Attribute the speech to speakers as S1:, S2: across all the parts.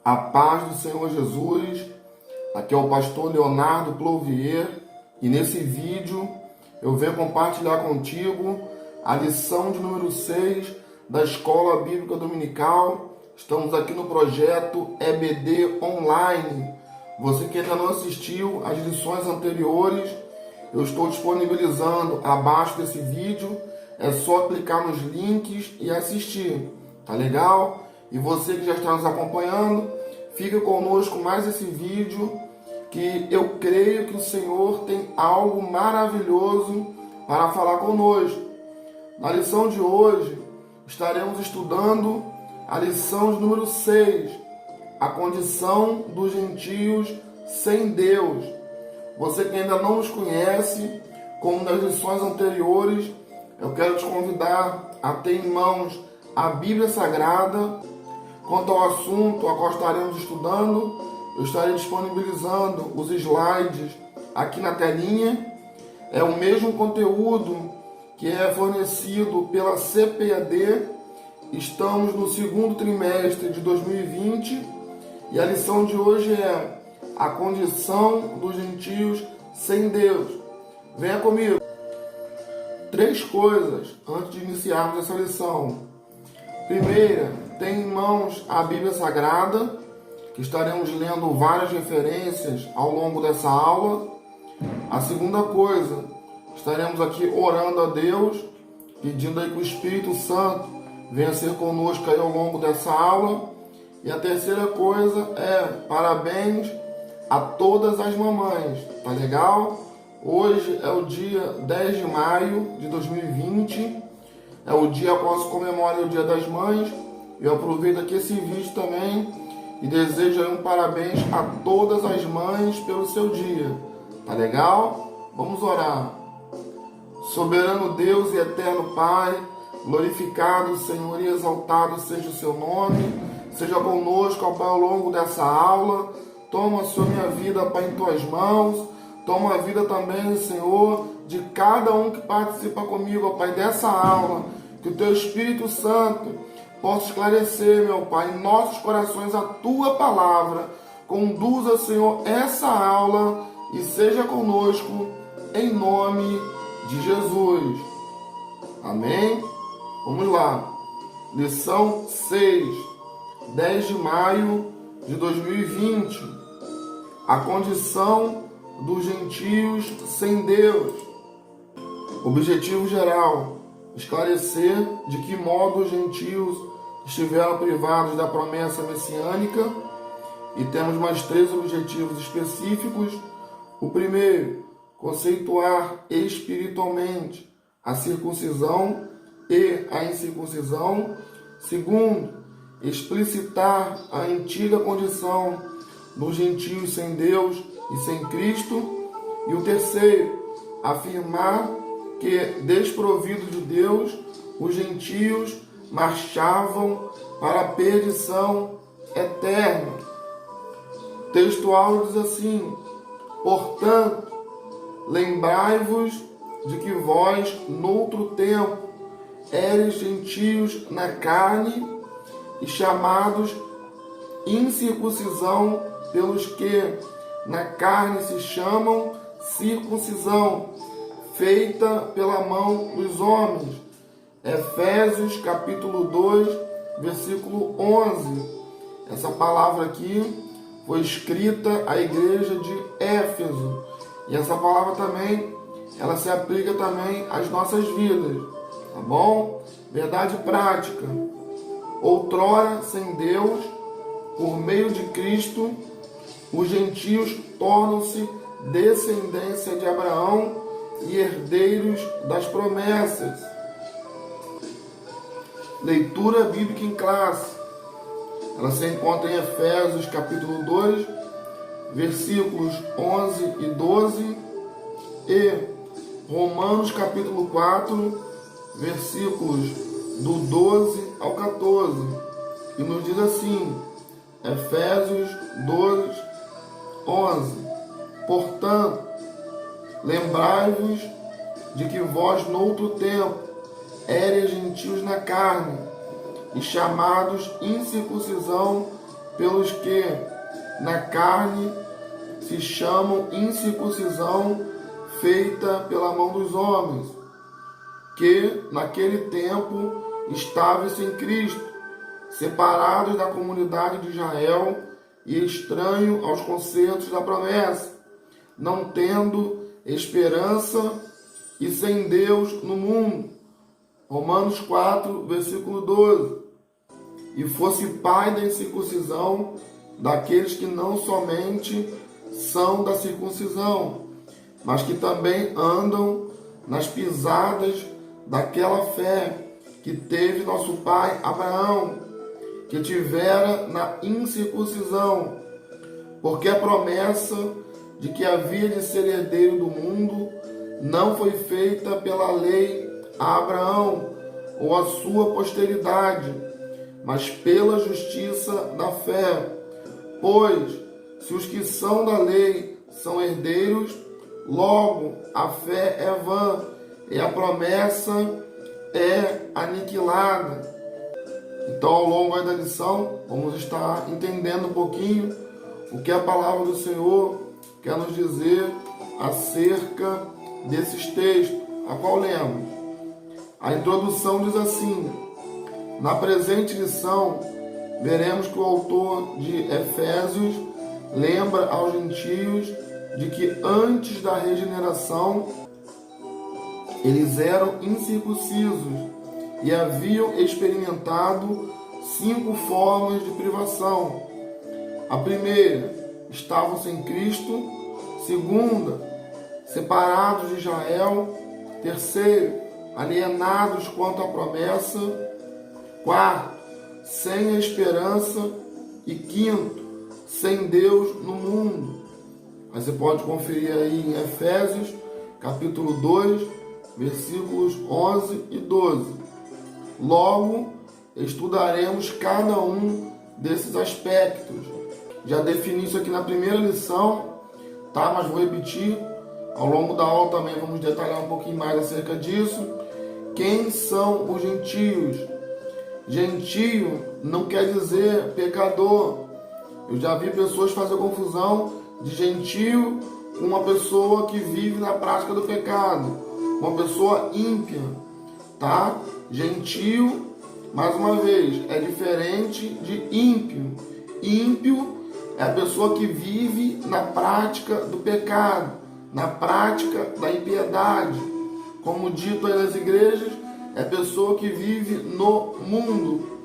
S1: A paz do Senhor Jesus, aqui é o pastor Leonardo Clouvier e nesse vídeo eu venho compartilhar contigo a lição de número 6 da Escola Bíblica Dominical. Estamos aqui no projeto EBD Online. Você que ainda não assistiu às lições anteriores, eu estou disponibilizando abaixo desse vídeo. É só clicar nos links e assistir, tá legal? E você que já está nos acompanhando, fica conosco mais esse vídeo, que eu creio que o Senhor tem algo maravilhoso para falar conosco. Na lição de hoje, estaremos estudando a lição de número 6, a condição dos gentios sem Deus. Você que ainda não nos conhece, como nas lições anteriores, eu quero te convidar a ter em mãos a Bíblia Sagrada. Quanto ao assunto a qual estaremos estudando, eu estarei disponibilizando os slides aqui na telinha. É o mesmo conteúdo que é fornecido pela CPAD. Estamos no segundo trimestre de 2020 e a lição de hoje é a condição dos gentios sem Deus. Venha comigo. 3 coisas antes de iniciarmos essa lição. Primeira, tem em mãos a Bíblia Sagrada, que estaremos lendo várias referências ao longo dessa aula. A segunda coisa, estaremos aqui orando a Deus, pedindo aí que o Espírito Santo venha ser conosco aí ao longo dessa aula. E a terceira coisa é parabéns a todas as mamães, tá legal? Hoje é o dia 10 de maio de 2020, é o dia após se comemora o Dia das Mães. Eu aproveito aqui esse vídeo também e desejo aí um parabéns a todas as mães pelo seu dia, tá legal? Vamos orar. Soberano Deus e eterno Pai, glorificado, Senhor, e exaltado seja o seu nome, seja conosco, ó Pai, ao longo dessa aula. Toma, Senhor, minha vida, Pai, em tuas mãos. Toma a vida também, Senhor, de cada um que participa comigo, ó Pai, dessa aula. Que o Teu Espírito Santo possa esclarecer, meu Pai, em nossos corações a Tua palavra. Conduza, Senhor, essa aula e seja conosco, em nome de Jesus. Amém? Vamos lá. Lição 6, 10 de maio de 2020. A condição dos gentios sem Deus. Objetivo geral: esclarecer de que modo os gentios estiveram privados da promessa messiânica. E temos mais 3 objetivos específicos. O primeiro, conceituar espiritualmente a circuncisão e a incircuncisão. Segundo, explicitar a antiga condição dos gentios sem Deus e sem Cristo. E o terceiro, afirmar que, desprovidos de Deus, os gentios marchavam para a perdição eterna. O texto áureo diz assim: portanto, lembrai-vos de que vós, noutro tempo, eres gentios na carne e chamados incircuncisão pelos que na carne se chamam circuncisão, feita pela mão dos homens. Efésios capítulo 2, versículo 11. Essa palavra aqui foi escrita à igreja de Éfeso. E essa palavra também, ela se aplica também às nossas vidas. Tá bom? Verdade prática. Outrora, sem Deus, por meio de Cristo, os gentios tornam-se descendência de Abraão e herdeiros das promessas. Leitura bíblica em classe. Ela se encontra em Efésios capítulo 2, versículos 11 e 12 e Romanos capítulo 4, versículos do 12 ao 14. E nos diz assim, Efésios 2, 11. Portanto, lembrai-vos de que vós, noutro tempo, éreis gentios na carne, e chamados incircuncisão pelos que na carne se chamam incircuncisão feita pela mão dos homens, que naquele tempo estavam sem Cristo, separados da comunidade de Israel e estranho aos concertos da promessa, não tendo esperança e sem Deus no mundo. Romanos 4, versículo 12. E fosse pai da incircuncisão daqueles que não somente são da circuncisão, mas que também andam nas pisadas daquela fé que teve nosso pai Abraão, que tivera na incircuncisão, porque a promessa de que havia de ser herdeiro do mundo não foi feita pela lei a Abraão ou a sua posteridade, mas pela justiça da fé. Pois, se os que são da lei são herdeiros, logo a fé é vã e a promessa é aniquilada. Então, ao longo da lição, vamos estar entendendo um pouquinho o que a palavra do Senhor quer nos dizer acerca desses textos, a qual lemos. A introdução diz assim: na presente lição, veremos que o autor de Efésios lembra aos gentios de que antes da regeneração eles eram incircuncisos e haviam experimentado 5 formas de privação. A primeira, estavam sem Cristo. Segunda, separados de Israel. Terceiro, alienados quanto à promessa. Quarto, sem a esperança. E quinto, sem Deus no mundo. Aí você pode conferir aí em Efésios, capítulo 2, versículos 11 e 12. Logo, estudaremos cada um desses aspectos. Já defini isso aqui na primeira lição, tá? Mas vou repetir. Ao longo da aula também vamos detalhar um pouquinho mais acerca disso. Quem são os gentios? Gentio não quer dizer pecador. Eu já vi pessoas fazer confusão de gentio com uma pessoa que vive na prática do pecado, uma pessoa ímpia, tá? Gentio, mais uma vez, é diferente de ímpio. Ímpio é a pessoa que vive na prática do pecado, na prática da impiedade. Como dito aí nas igrejas, é a pessoa que vive no mundo.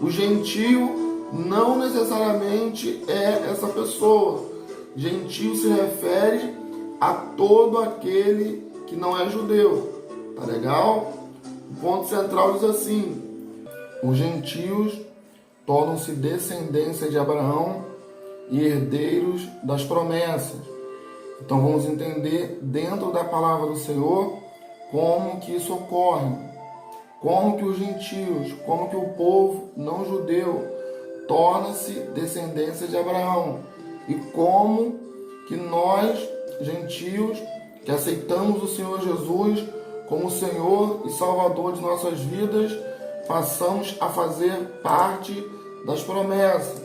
S1: O gentio não necessariamente é essa pessoa. Gentio se refere a todo aquele que não é judeu. Tá legal? O ponto central diz assim: os gentios tornam-se descendência de Abraão e herdeiros das promessas. Então vamos entender dentro da palavra do Senhor como que isso ocorre, como que os gentios, como que o povo não judeu torna-se descendência de Abraão e como que nós, gentios, que aceitamos o Senhor Jesus como Senhor e Salvador de nossas vidas, passamos a fazer parte das promessas.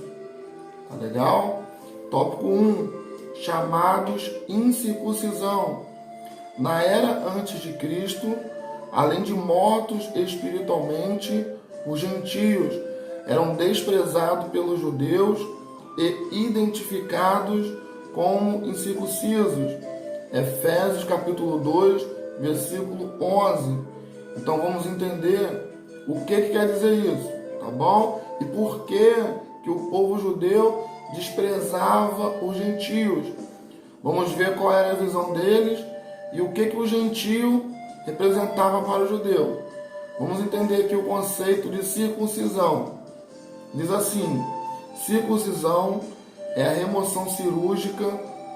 S1: Tá legal? Tópico 1. Chamados incircuncisão. Na era antes de Cristo, além de mortos espiritualmente, os gentios eram desprezados pelos judeus e identificados como incircuncisos. Efésios capítulo 2, versículo 11. Então vamos entender o que quer dizer isso, tá bom? E por que o povo judeu desprezava os gentios. Vamos ver qual era a visão deles e o que o gentio representava para o judeu. Vamos entender aqui o conceito de circuncisão. Diz assim: circuncisão é a remoção cirúrgica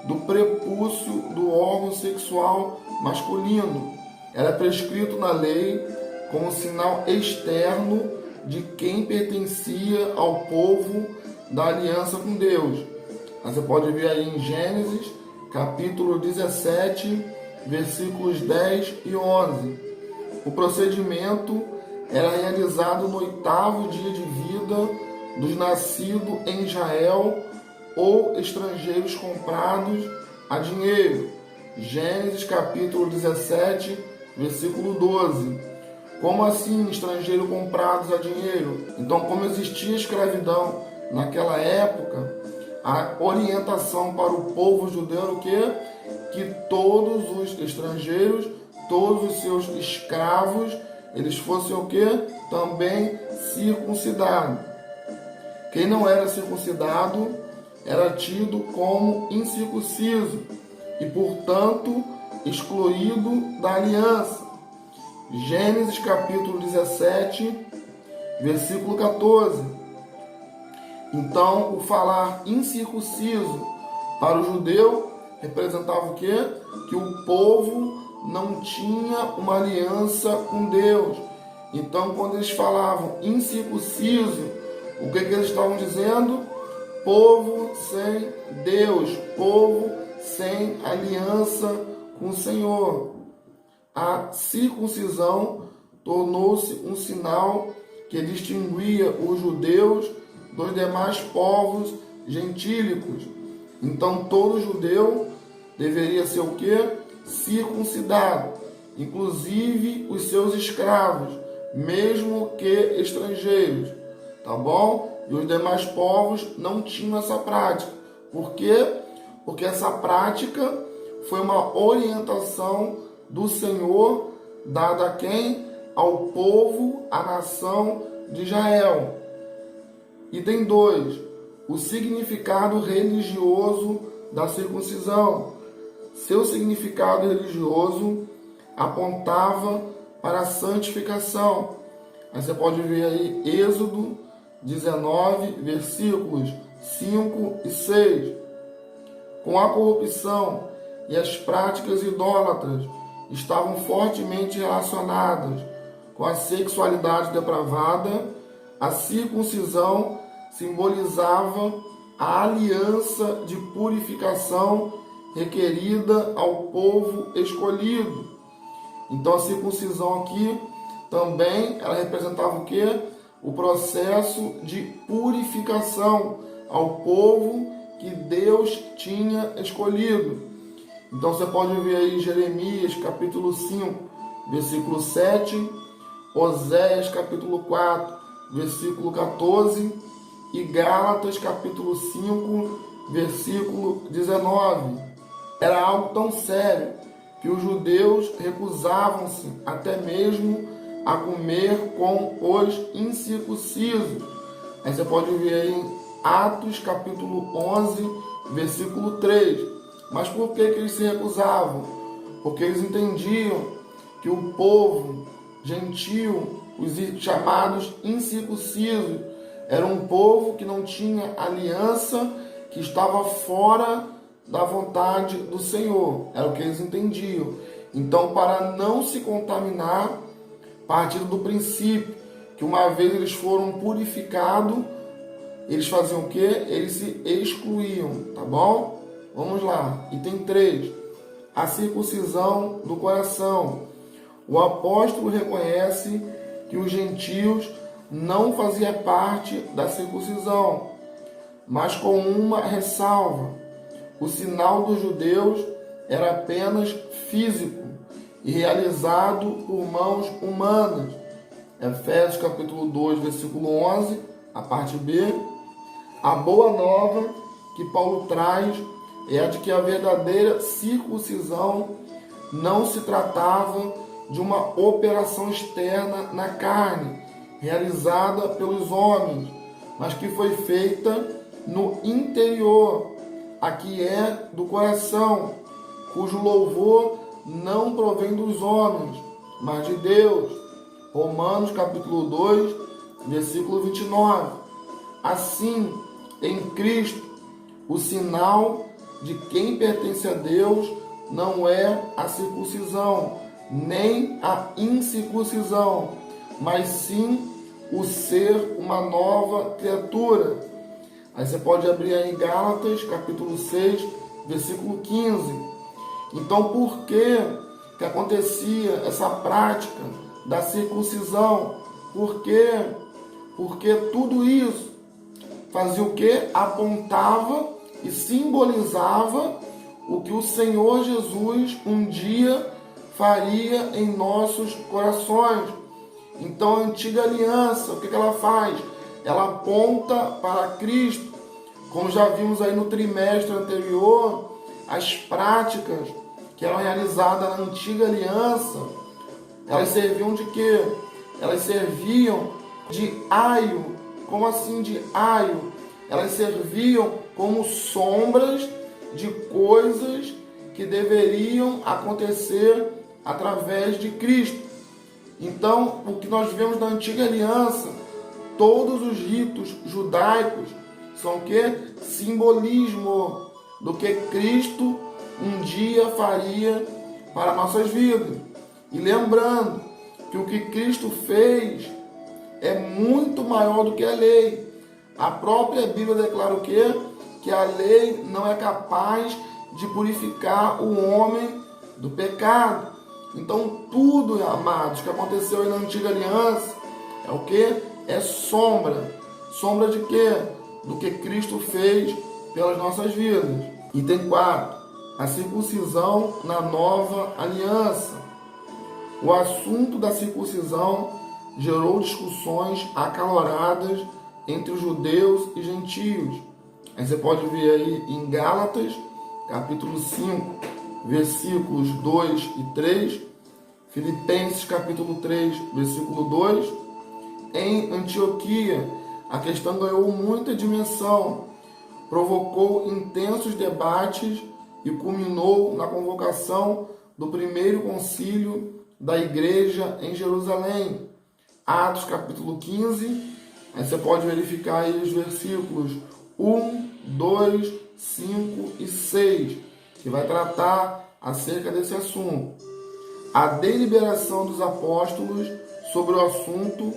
S1: do prepúcio do órgão sexual masculino. Ela é prescrito na lei como sinal externo de quem pertencia ao povo da aliança com Deus. Você pode ver aí em Gênesis, capítulo 17, versículos 10 e 11. O procedimento era realizado no 8º dia de vida dos nascidos em Israel ou estrangeiros comprados a dinheiro. Gênesis capítulo 17, versículo 12. Como assim estrangeiros comprados a dinheiro? Então, como existia escravidão naquela época, a orientação para o povo judeu era o quê? Que todos os estrangeiros, todos os seus escravos, eles fossem o quê? Também circuncidados. Quem não era circuncidado era tido como incircunciso e, portanto, excluído da aliança. Gênesis capítulo 17, versículo 14. Então, o falar incircunciso para o judeu representava o quê? Que o povo não tinha uma aliança com Deus. Então, quando eles falavam incircunciso, o que eles estavam dizendo? Povo sem Deus, povo sem aliança com o Senhor. A circuncisão tornou-se um sinal que distinguia os judeus dos demais povos gentílicos. Então, todo judeu deveria ser o quê? Circuncidado, inclusive os seus escravos, mesmo que estrangeiros, tá bom? E os demais povos não tinham essa prática. Por quê? Porque essa prática foi uma orientação do Senhor dada a quem? Ao povo, à nação de Israel. Item 2. O significado religioso da circuncisão. Seu significado religioso apontava para a santificação. Aí você pode ver aí Êxodo 19, versículos 5 e 6. Com a corrupção e as práticas idólatras estavam fortemente relacionadas com a sexualidade depravada, a circuncisão simbolizava a aliança de purificação requerida ao povo escolhido. Então a circuncisão aqui também ela representava o quê? O processo de purificação ao povo que Deus tinha escolhido. Então você pode ver aí Jeremias capítulo 5, versículo 7, Oséias capítulo 4, versículo 14 e Gálatas capítulo 5, versículo 19. Era algo tão sério que os judeus recusavam-se até mesmo a comer com os incircuncisos. Aí você pode ver aí em Atos capítulo 11, versículo 3. Mas por que eles se recusavam? Porque eles entendiam que o povo gentil, os chamados incircuncisos, era um povo que não tinha aliança, que estava fora da vontade do Senhor. Era o que eles entendiam. Então, para não se contaminar, partindo do princípio que uma vez eles foram purificados, eles faziam o quê? Eles se excluíam, tá bom? Vamos lá. Item 3. A circuncisão do coração. O apóstolo reconhece que os gentios não faziam parte da circuncisão, mas com uma ressalva. O sinal dos judeus era apenas físico e realizado por mãos humanas. Efésios capítulo 2, versículo 11, a parte B. A boa nova que Paulo traz é a de que a verdadeira circuncisão não se tratava de uma operação externa na carne, realizada pelos homens, mas que foi feita no interior, a que é do coração, cujo louvor não provém dos homens, mas de Deus. Romanos capítulo 2, versículo 29. Assim, em Cristo, o sinal de quem pertence a Deus não é a circuncisão, nem a incircuncisão, mas sim o ser uma nova criatura. Aí você pode abrir aí Gálatas, capítulo 6, versículo 15. Então, por que acontecia essa prática da circuncisão? Por quê? Porque tudo isso fazia o quê? Apontava e simbolizava o que o Senhor Jesus um dia faria em nossos corações. Então a antiga aliança, o que ela faz? Ela aponta para Cristo. Como já vimos aí no trimestre anterior, as práticas que eram realizadas na antiga aliança, elas serviam de quê? Elas serviam de aio. Como assim de aio? Elas serviam como sombras de coisas que deveriam acontecer através de Cristo. Então, o que nós vemos na antiga aliança, todos os ritos judaicos são o quê? Simbolismo do que Cristo um dia faria para nossas vidas. E lembrando que o que Cristo fez é muito maior do que a lei. A própria Bíblia declara o quê? Que a lei não é capaz de purificar o homem do pecado. Então tudo, amados, que aconteceu aí na antiga aliança é o quê? É sombra. Sombra de quê? Do que Cristo fez pelas nossas vidas. Item 4. A circuncisão na nova aliança. O assunto da circuncisão gerou discussões acaloradas entre os judeus e gentios. Aí você pode ver aí em Gálatas, capítulo 5, versículos 2 e 3, Filipenses, capítulo 3, versículo 2. Em Antioquia, a questão ganhou muita dimensão, provocou intensos debates e culminou na convocação do primeiro concílio da igreja em Jerusalém. Atos, capítulo 15, aí você pode verificar aí os versículos 1, 2, 5 e 6, que vai tratar acerca desse assunto. A deliberação dos apóstolos sobre o assunto,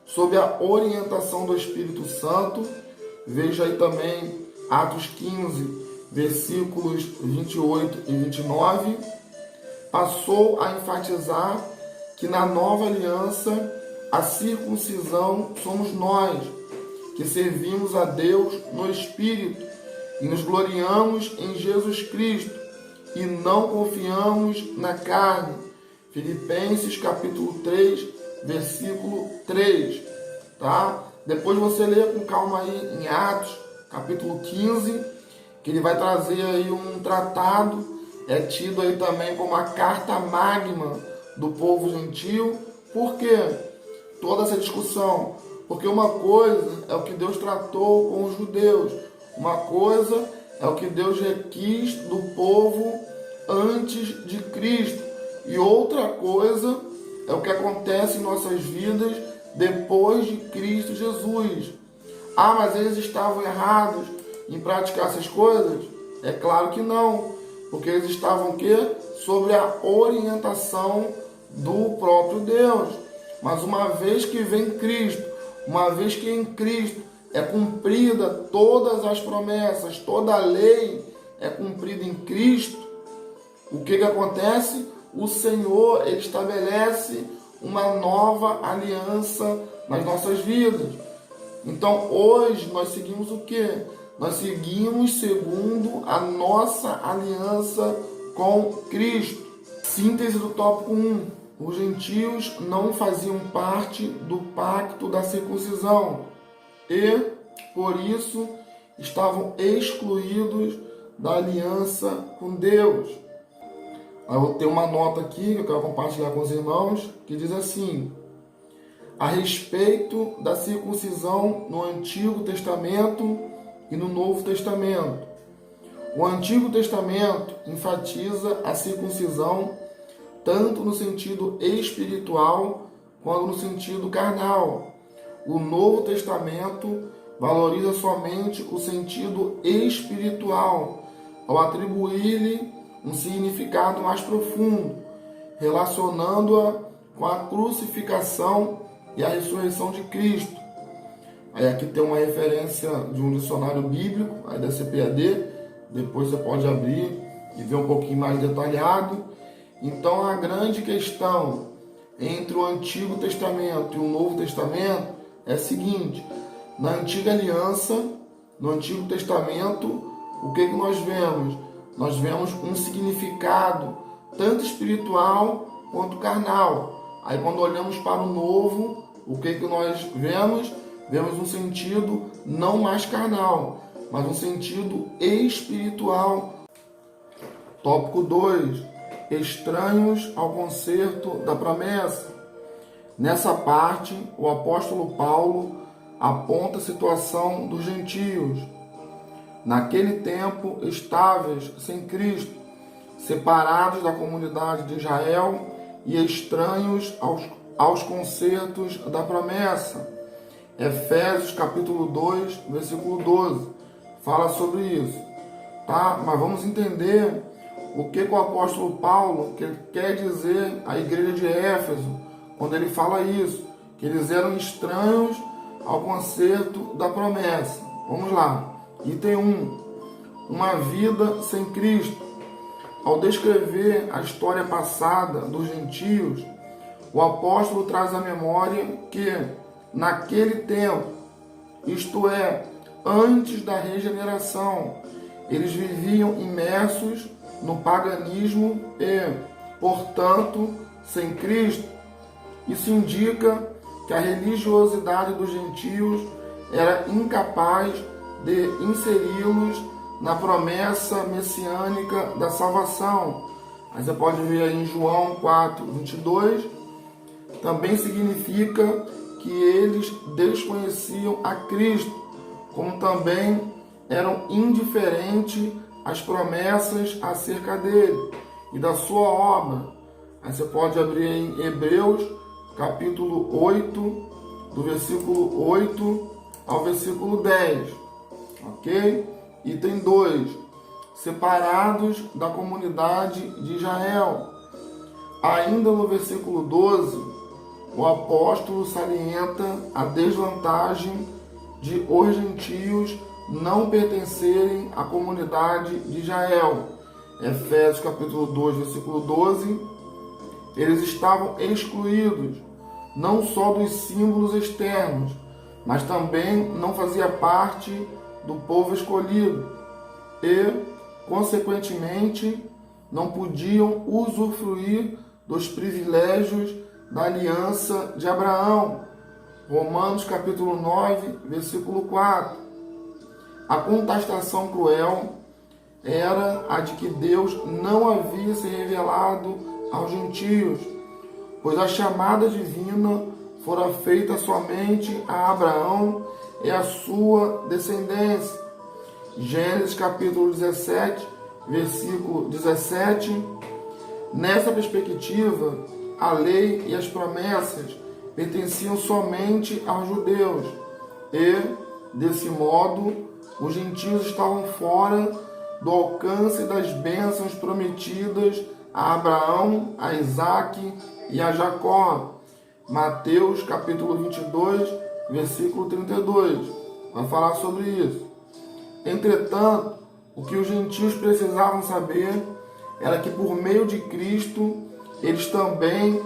S1: sob a orientação do Espírito Santo, veja aí também Atos 15, versículos 28 e 29, passou a enfatizar que na nova aliança a circuncisão somos nós, que servimos a Deus no Espírito e nos gloriamos em Jesus Cristo e não confiamos na carne. Filipenses capítulo 3, versículo 3. Tá? Depois você lê com calma aí em Atos capítulo 15, que ele vai trazer aí um tratado, é tido aí também como a carta magna do povo gentil. Por quê? Toda essa discussão. Porque uma coisa é o que Deus tratou com os judeus, uma coisa é o que Deus requis do povo antes de Cristo, e outra coisa é o que acontece em nossas vidas depois de Cristo Jesus. Ah, mas eles estavam errados em praticar essas coisas? É claro que não, porque eles estavam o quê? Sobre a orientação do próprio Deus. Mas uma vez que vem Cristo, uma vez que em Cristo é cumprida todas as promessas, toda a lei é cumprida em Cristo, o que acontece? O Senhor, Ele estabelece uma nova aliança nas nossas vidas. Então hoje nós seguimos o quê? Nós seguimos segundo a nossa aliança com Cristo. Síntese do tópico 1. Os gentios não faziam parte do pacto da circuncisão e, por isso, estavam excluídos da aliança com Deus. Eu vou ter uma nota aqui que eu quero compartilhar com os irmãos, que diz assim: a respeito da circuncisão no Antigo Testamento e no Novo Testamento. O Antigo Testamento enfatiza a circuncisão tanto no sentido espiritual quanto no sentido carnal. O Novo Testamento valoriza somente o sentido espiritual, ao atribuir-lhe um significado mais profundo, relacionando-a com a crucificação e a ressurreição de Cristo. Aí aqui tem uma referência de um dicionário bíblico, aí da CPAD, depois você pode abrir e ver um pouquinho mais detalhado. Então a grande questão entre o Antigo Testamento e o Novo Testamento é a seguinte: Na antiga aliança, no Antigo Testamento, o que nós vemos? Nós vemos um significado tanto espiritual quanto carnal. Aí quando olhamos para o Novo, o que nós vemos? Vemos um sentido não mais carnal, mas um sentido espiritual. Tópico 2. Estranhos ao concerto da promessa. Nessa parte, o apóstolo Paulo aponta a situação dos gentios. Naquele tempo, estáveis sem Cristo, separados da comunidade de Israel e estranhos aos concertos da promessa. Efésios capítulo 2, versículo 12, fala sobre isso. Tá? Mas vamos entender o que o apóstolo Paulo quer dizer à igreja de Éfeso, quando ele fala isso, que eles eram estranhos ao concerto da promessa. Vamos lá. Item 1. Uma vida sem Cristo. Ao descrever a história passada dos gentios, o apóstolo traz à memória que, naquele tempo, isto é, antes da regeneração, eles viviam imersos no paganismo e, portanto, sem Cristo. Isso indica que a religiosidade dos gentios era incapaz de inseri-los na promessa messiânica da salvação. Aí você pode ver aí em João 4, 22, também significa que eles desconheciam a Cristo, como também eram indiferentes às promessas acerca dele e da sua obra. Aí você pode abrir em Hebreus, capítulo 8, do versículo 8 ao versículo 10. Ok? Item 2. Separados da comunidade de Israel. Ainda no versículo 12, o apóstolo salienta a desvantagem de os gentios não pertencerem à comunidade de Israel. Efésios capítulo 2, versículo 12. Eles estavam excluídos, não só dos símbolos externos, mas também não fazia parte do povo escolhido e, consequentemente, não podiam usufruir dos privilégios da aliança de Abraão. Romanos capítulo 9, versículo 4. A contestação cruel era a de que Deus não havia se revelado aos gentios, pois a chamada divina fora feita somente a Abraão e a sua descendência. Gênesis capítulo 17, versículo 17. Nessa perspectiva, a lei e as promessas pertenciam somente aos judeus e, desse modo, os gentios estavam fora do alcance das bênçãos prometidas a Abraão, a Isaque e a Jacó. Mateus capítulo 22, versículo 32, vai falar sobre isso. Entretanto, o que os gentios precisavam saber era que por meio de Cristo, eles também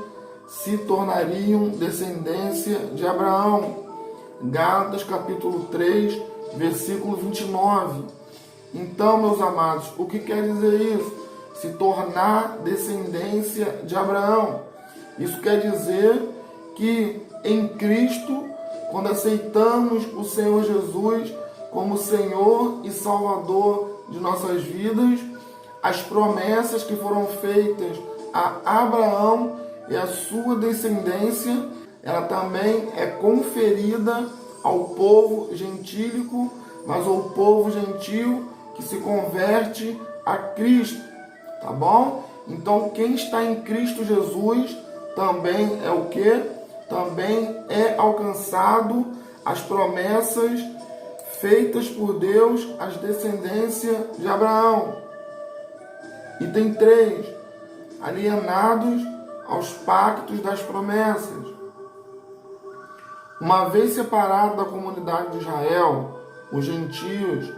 S1: se tornariam descendência de Abraão. Gálatas capítulo 3, versículo 29. Então, meus amados, o que quer dizer isso? Se tornar descendência de Abraão. Isso quer dizer que em Cristo, quando aceitamos o Senhor Jesus como Senhor e Salvador de nossas vidas, as promessas que foram feitas a Abraão e a sua descendência, ela também é conferida ao povo gentílico, mas ao povo gentil que se converte a Cristo, tá bom? Então, quem está em Cristo Jesus também é o quê? Também é alcançado as promessas feitas por Deus às descendências de Abraão. Item 3. Alienados aos pactos das promessas. Uma vez separados da comunidade de Israel, os gentios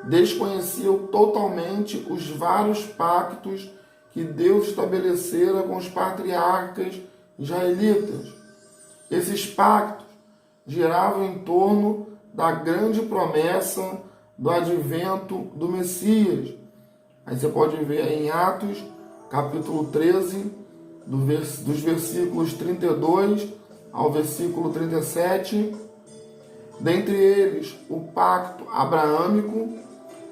S1: desconheciam totalmente os vários pactos que Deus estabelecera com os patriarcas israelitas. Esses pactos giravam em torno da grande promessa do advento do Messias. Aí você pode ver em Atos, capítulo 13, dos versículos 32 ao versículo 37. Dentre eles, o pacto abraâmico,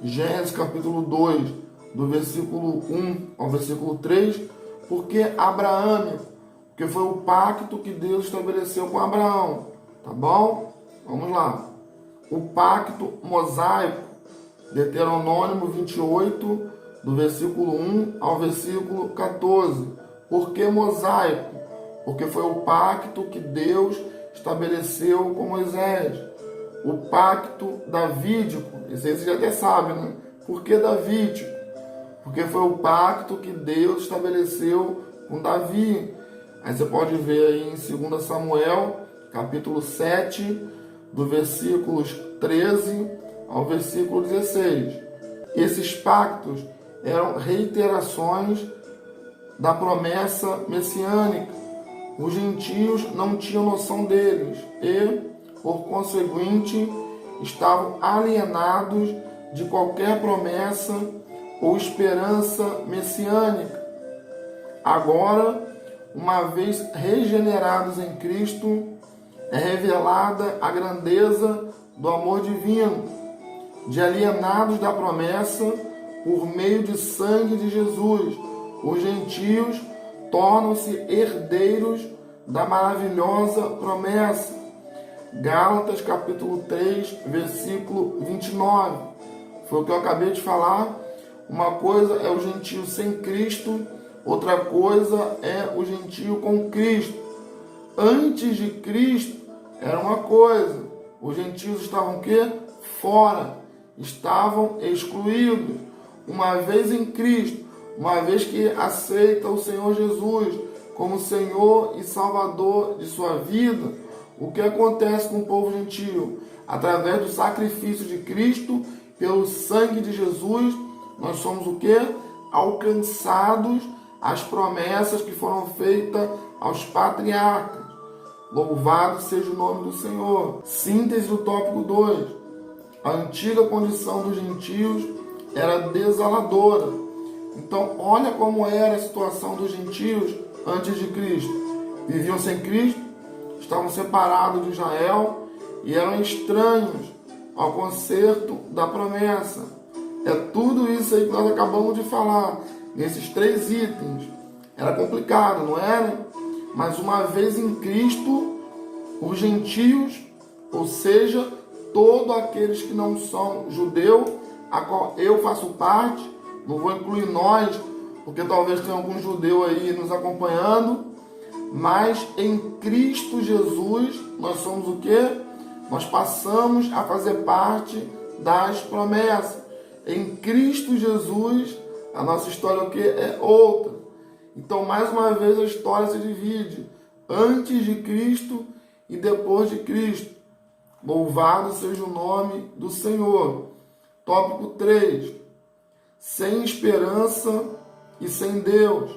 S1: Gênesis capítulo 2, do versículo 1 ao versículo 3. Por que abraâmico? Porque foi o pacto que Deus estabeleceu com Abraão. Tá bom? Vamos lá. O pacto mosaico, Deuteronômio 28, do versículo 1 ao versículo 14. Por que mosaico? Porque foi o pacto que Deus estabeleceu com Moisés. O pacto davídico, esse aí você já até sabe, né? Por que davídico? Porque foi o pacto que Deus estabeleceu com Davi. Aí você pode ver aí em 2 Samuel, capítulo 7, do versículos 13 ao versículo 16. Esses pactos eram reiterações da promessa messiânica. Os gentios não tinham noção deles e, por conseguinte, estavam alienados de qualquer promessa ou esperança messiânica. Agora, uma vez regenerados em Cristo, é revelada a grandeza do amor divino, de alienados da promessa por meio de sangue de Jesus. Os gentios tornam-se herdeiros da maravilhosa promessa. Gálatas capítulo 3, versículo 29. Foi o que eu acabei de falar. Uma coisa é o gentio sem Cristo, outra coisa é o gentio com Cristo. Antes de Cristo era uma coisa. Os gentios estavam o quê? Fora. Estavam excluídos. Uma vez em Cristo, uma vez que aceita o Senhor Jesus como Senhor e Salvador de sua vida, o que acontece com o povo gentio? Através do sacrifício de Cristo, pelo sangue de Jesus, nós somos o quê? Alcançados as promessas que foram feitas aos patriarcas. Louvado seja o nome do Senhor. Síntese do tópico 2. A antiga condição dos gentios era desoladora. Então, olha como era a situação dos gentios antes de Cristo. Viviam sem Cristo, estavam separados de Israel e eram estranhos ao concerto da promessa. É tudo isso aí que nós acabamos de falar, nesses 3 itens. Era complicado, não era? Mas uma vez em Cristo, os gentios, ou seja, todos aqueles que não são judeus, a qual eu faço parte, não vou incluir nós, porque talvez tenha algum judeu aí nos acompanhando, mas em Cristo Jesus nós somos o quê? Nós passamos a fazer parte das promessas. Em Cristo Jesus, a nossa história o quê? É outra. Então, mais uma vez, a história se divide antes de Cristo e depois de Cristo. Louvado seja o nome do Senhor. Tópico 3. Sem esperança e sem Deus.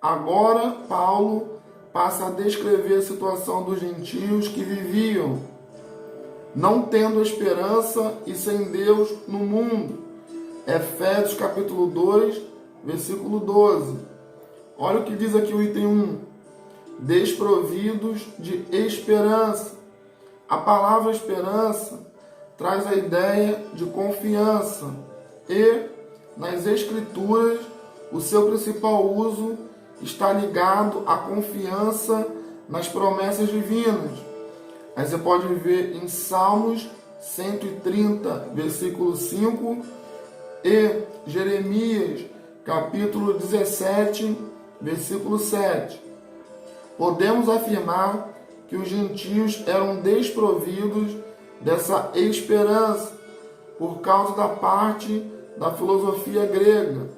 S1: Agora, Paulo passa a descrever a situação dos gentios que viviam não tendo esperança e sem Deus no mundo. Efésios capítulo 2, versículo 12. Olha o que diz aqui o item 1. Desprovidos de esperança. A palavra esperança traz a ideia de confiança e, nas Escrituras, o seu principal uso está ligado à confiança nas promessas divinas. Aí você pode ver em Salmos 130, versículo 5 e Jeremias, capítulo 17, versículo 7. Podemos afirmar que os gentios eram desprovidos dessa esperança por causa da parte da filosofia grega,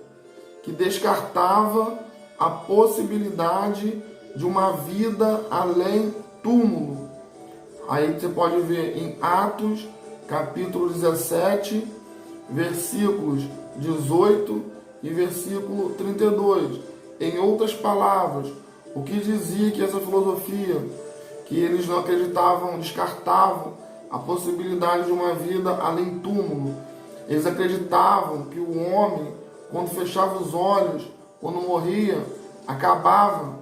S1: que descartava a possibilidade de uma vida além túmulo. Aí você pode ver em Atos, capítulo 17, versículos 18 e versículo 32. Em outras palavras, o que dizia que essa filosofia, que eles não acreditavam, descartavam a possibilidade de uma vida além túmulo. Eles acreditavam que o homem, quando fechava os olhos, quando morria, acabava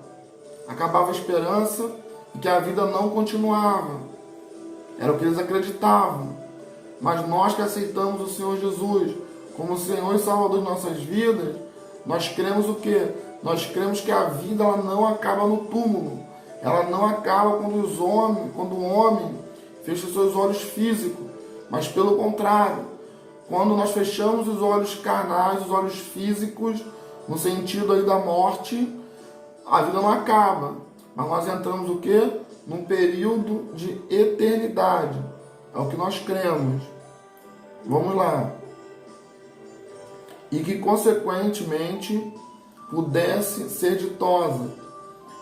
S1: a esperança e que a vida não continuava. Era o que eles acreditavam. Mas nós que aceitamos o Senhor Jesus como Senhor e Salvador de nossas vidas, nós cremos o quê? Nós cremos que a vida ela não acaba no túmulo. Ela não acaba quando o homem fecha os seus olhos físicos. Mas pelo contrário, quando nós fechamos os olhos carnais, os olhos físicos, no sentido aí da morte, a vida não acaba. Mas nós entramos o quê? Num período de eternidade. É o que nós cremos. Vamos lá. E que, consequentemente, pudesse ser ditosa.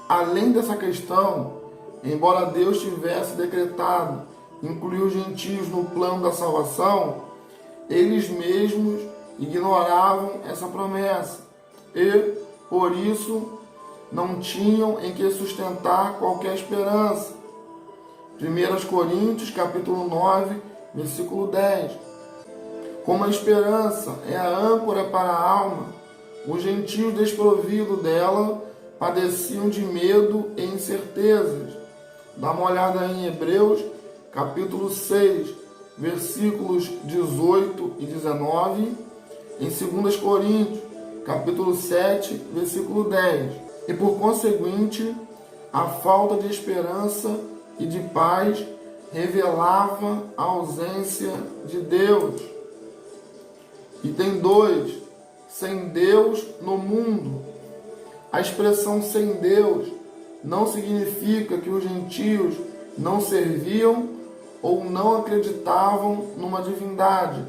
S1: Além dessa questão, embora Deus tivesse decretado incluir os gentios no plano da salvação, eles mesmos ignoravam essa promessa e, por isso, não tinham em que sustentar qualquer esperança. 1 Coríntios, capítulo 9, versículo 10. Como a esperança é a âncora para a alma, os gentios desprovidos dela padeciam de medo e incertezas. Dá uma olhada em Hebreus, capítulo 6, versículos 18 e 19, em 2 Coríntios, capítulo 7, versículo 10. E por conseguinte, a falta de esperança e de paz revelava a ausência de Deus. Item 2. Sem Deus no mundo. A expressão sem Deus não significa que os gentios não serviam ou não acreditavam numa divindade.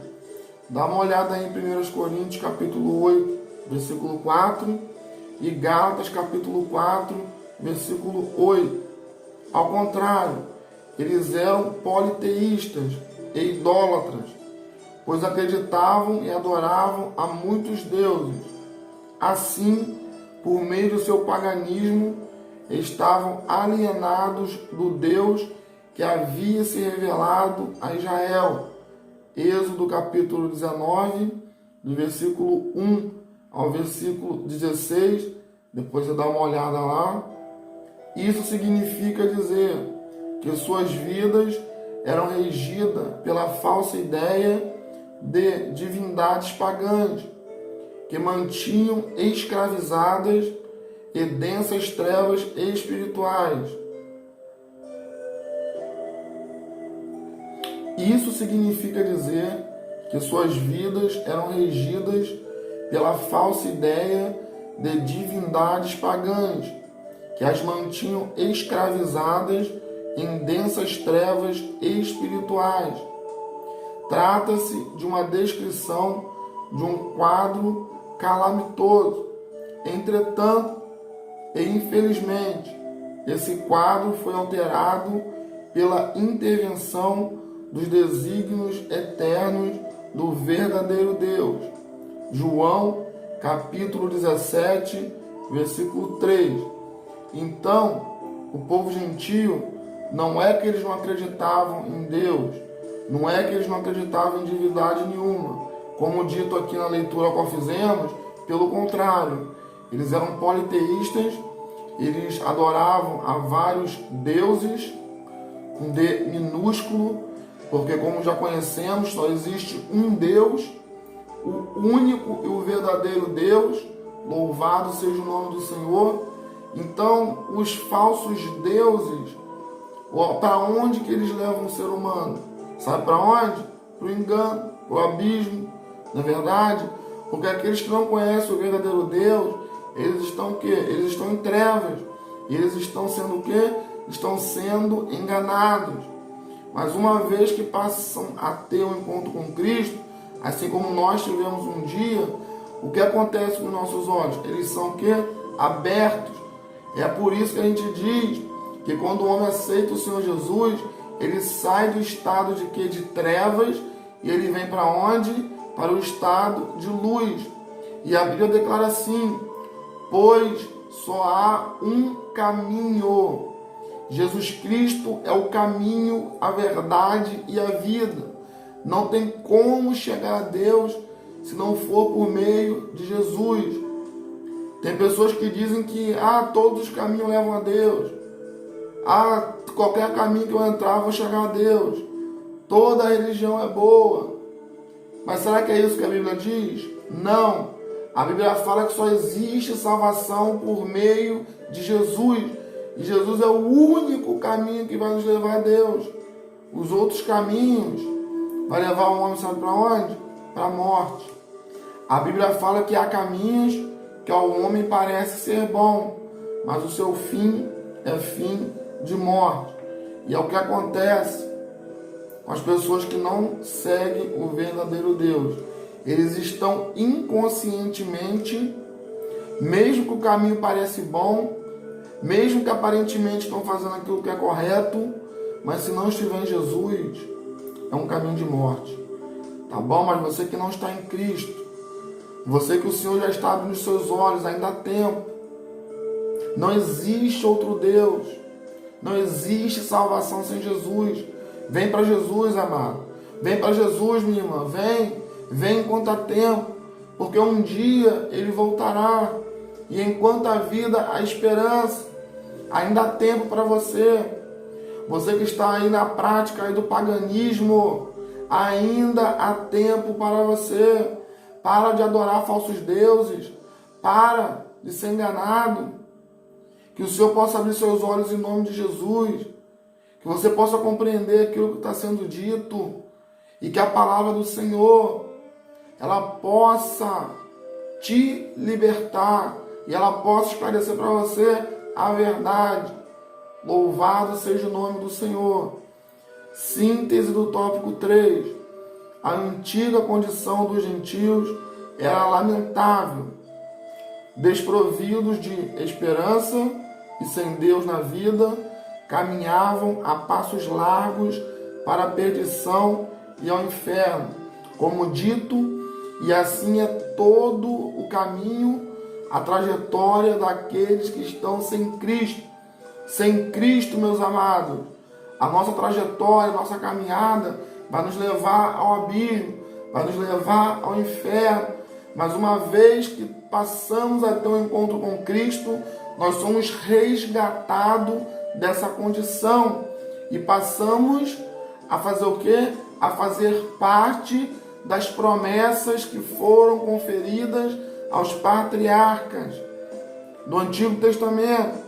S1: Dá uma olhada aí em 1 Coríntios capítulo 8, versículo 4 e Gálatas capítulo 4, versículo 8. Ao contrário, eles eram politeístas e idólatras, pois acreditavam e adoravam a muitos deuses. Assim, por meio do seu paganismo, estavam alienados do Deus que havia se revelado a Israel. Êxodo capítulo 19, do versículo 1 ao versículo 16, depois você dá uma olhada lá. Isso significa dizer que suas vidas eram regidas pela falsa ideia de divindades pagãs, que mantinham escravizadas e densas trevas espirituais. Isso significa dizer que suas vidas eram regidas pela falsa ideia de divindades pagãs, que as mantinham escravizadas em densas trevas espirituais. Trata-se de uma descrição de um quadro calamitoso. Entretanto, e infelizmente, esse quadro foi alterado pela intervenção dos desígnios eternos do verdadeiro Deus. João, capítulo 17, versículo 3. Então, o povo gentio, não é que eles não acreditavam em Deus, não é que eles não acreditavam em divindade nenhuma, como dito aqui na leitura qual fizemos, pelo contrário, eles eram politeístas, eles adoravam a vários deuses, com D minúsculo, porque como já conhecemos, só existe um Deus, o único e o verdadeiro Deus, louvado seja o nome do Senhor. Então, os falsos deuses, para onde que eles levam o ser humano? Sabe para onde? Para o engano, para o abismo, não é verdade? Porque aqueles que não conhecem o verdadeiro Deus, eles estão o quê? Eles estão em trevas. E eles estão sendo o quê? Estão sendo enganados. Mas uma vez que passam a ter um encontro com Cristo, assim como nós tivemos um dia, o que acontece com os nossos olhos? Eles são o quê? Abertos. É por isso que a gente diz que quando o homem aceita o Senhor Jesus, ele sai do estado de quê? De trevas, e ele vem para onde? Para o estado de luz. E a Bíblia declara assim: pois só há um caminho, Jesus Cristo é o caminho, a verdade e a vida. Não tem como chegar a Deus se não for por meio de Jesus. Tem pessoas que dizem que todos os caminhos levam a Deus. Qualquer caminho que eu entrar, eu vou chegar a Deus. Toda religião é boa. Mas será que é isso que a Bíblia diz? Não. A Bíblia fala que só existe salvação por meio de Jesus. E Jesus é o único caminho que vai nos levar a Deus. Os outros caminhos vai levar o homem, sabe para onde? Para a morte. A Bíblia fala que há caminhos que ao homem parece ser bom, mas o seu fim é fim de morte. E é o que acontece com as pessoas que não seguem o verdadeiro Deus. Eles estão inconscientemente, mesmo que o caminho parece bom, mesmo que aparentemente estão fazendo aquilo que é correto, mas se não estiver em Jesus, é um caminho de morte. Tá bom? Mas você que não está em Cristo, você que o Senhor já está abrindo os seus olhos, ainda há tempo. Não existe outro Deus. Não existe salvação sem Jesus. Vem para Jesus, amado. Vem para Jesus, minha irmã. Vem enquanto há tempo. Porque um dia Ele voltará. E enquanto há vida, há esperança. Ainda há tempo para você. Você que está aí na prática aí do paganismo, ainda há tempo para você. Para de adorar falsos deuses. Para de ser enganado. Que o Senhor possa abrir seus olhos em nome de Jesus. Que você possa compreender aquilo que está sendo dito. E que a palavra do Senhor, ela possa te libertar. E ela possa esclarecer para você a verdade. Louvado seja o nome do Senhor. Síntese do tópico 3. A antiga condição dos gentios era lamentável, desprovidos de esperança e sem Deus na vida, caminhavam a passos largos para a perdição e ao inferno, como dito, e assim é todo o caminho, a trajetória daqueles que estão sem Cristo. Sem Cristo, meus amados, a nossa trajetória, a nossa caminhada vai nos levar ao abismo, vai nos levar ao inferno. Mas uma vez que passamos a ter um encontro com Cristo, nós somos resgatados dessa condição e passamos a fazer o quê? A fazer parte das promessas que foram conferidas aos patriarcas do Antigo Testamento.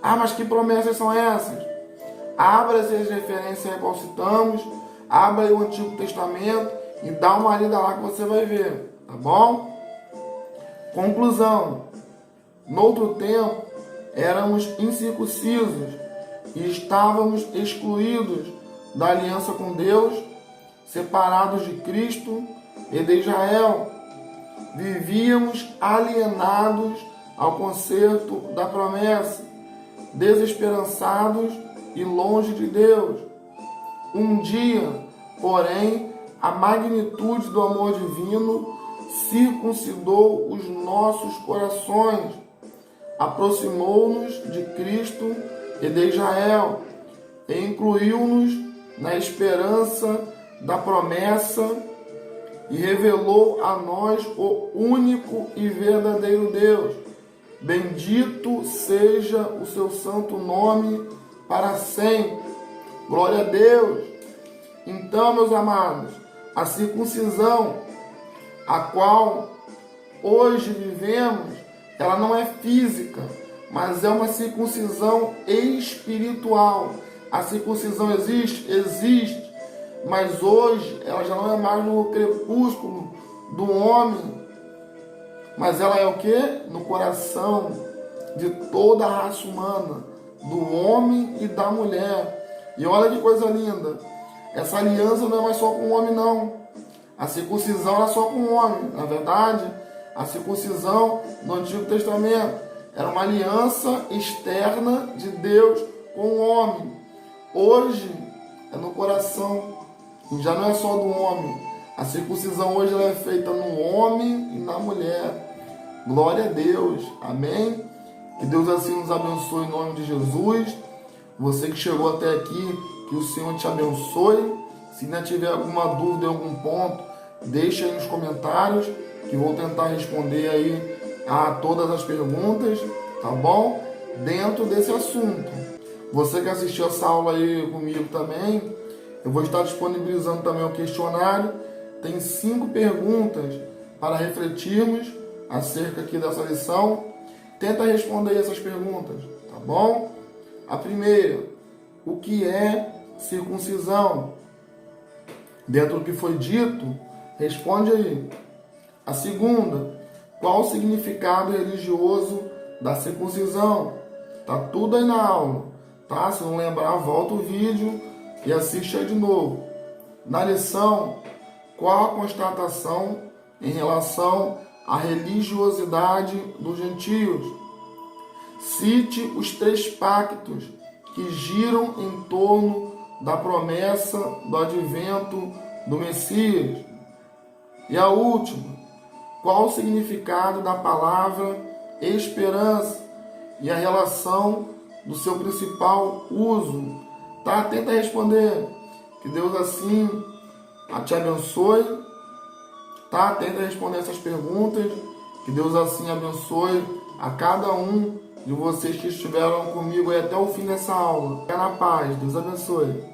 S1: Mas que promessas são essas? Abra essas referências a qual citamos, abra aí o Antigo Testamento e dá uma lida lá que você vai ver, tá bom? Conclusão. Noutro tempo, éramos incircuncisos e estávamos excluídos da aliança com Deus, separados de Cristo e de Israel. Vivíamos alienados ao concerto da promessa, desesperançados e longe de Deus. Um dia, porém, a magnitude do amor divino circuncidou os nossos corações, aproximou-nos de Cristo e de Israel e incluiu-nos na esperança da promessa e revelou a nós o único e verdadeiro Deus. Bendito seja o seu santo nome para sempre. Glória a Deus. Então, meus amados, a circuncisão a qual hoje vivemos, ela não é física, mas é uma circuncisão espiritual. A circuncisão existe? Existe. Mas hoje ela já não é mais no crepúsculo do homem, mas ela é o quê? No coração de toda a raça humana, do homem e da mulher. E olha que coisa linda, essa aliança não é mais só com o homem, não. A circuncisão era só com o homem. Na verdade, a circuncisão no Antigo Testamento era uma aliança externa de Deus com o homem. Hoje é no coração, e já não é só do homem. A circuncisão hoje ela é feita no homem e na mulher. Glória a Deus. Amém? Que Deus assim nos abençoe em nome de Jesus. Você que chegou até aqui, que o Senhor te abençoe. Se ainda tiver alguma dúvida em algum ponto, deixa aí nos comentários, que vou tentar responder aí a todas as perguntas, tá bom? Dentro desse assunto. Você que assistiu essa aula aí comigo também, eu vou estar disponibilizando também o questionário. Tem 5 perguntas para refletirmos acerca aqui dessa lição. Tenta responder essas perguntas, tá bom? A primeira, o que é circuncisão? Dentro do que foi dito, responde aí. A segunda, qual o significado religioso da circuncisão? Tá tudo aí na aula, tá? Se não lembrar, volta o vídeo e assiste aí de novo. Na lição, qual a constatação em relação à religiosidade dos gentios? Cite os 3 pactos que giram em torno da promessa do advento do Messias. E a última, qual o significado da palavra esperança e a relação do seu principal uso? Tá? Tenta responder. Que Deus assim te abençoe. Tá? Tenta responder essas perguntas. Que Deus assim abençoe a cada um de vocês que estiveram comigo aí até o fim dessa aula. Fica na paz. Deus abençoe.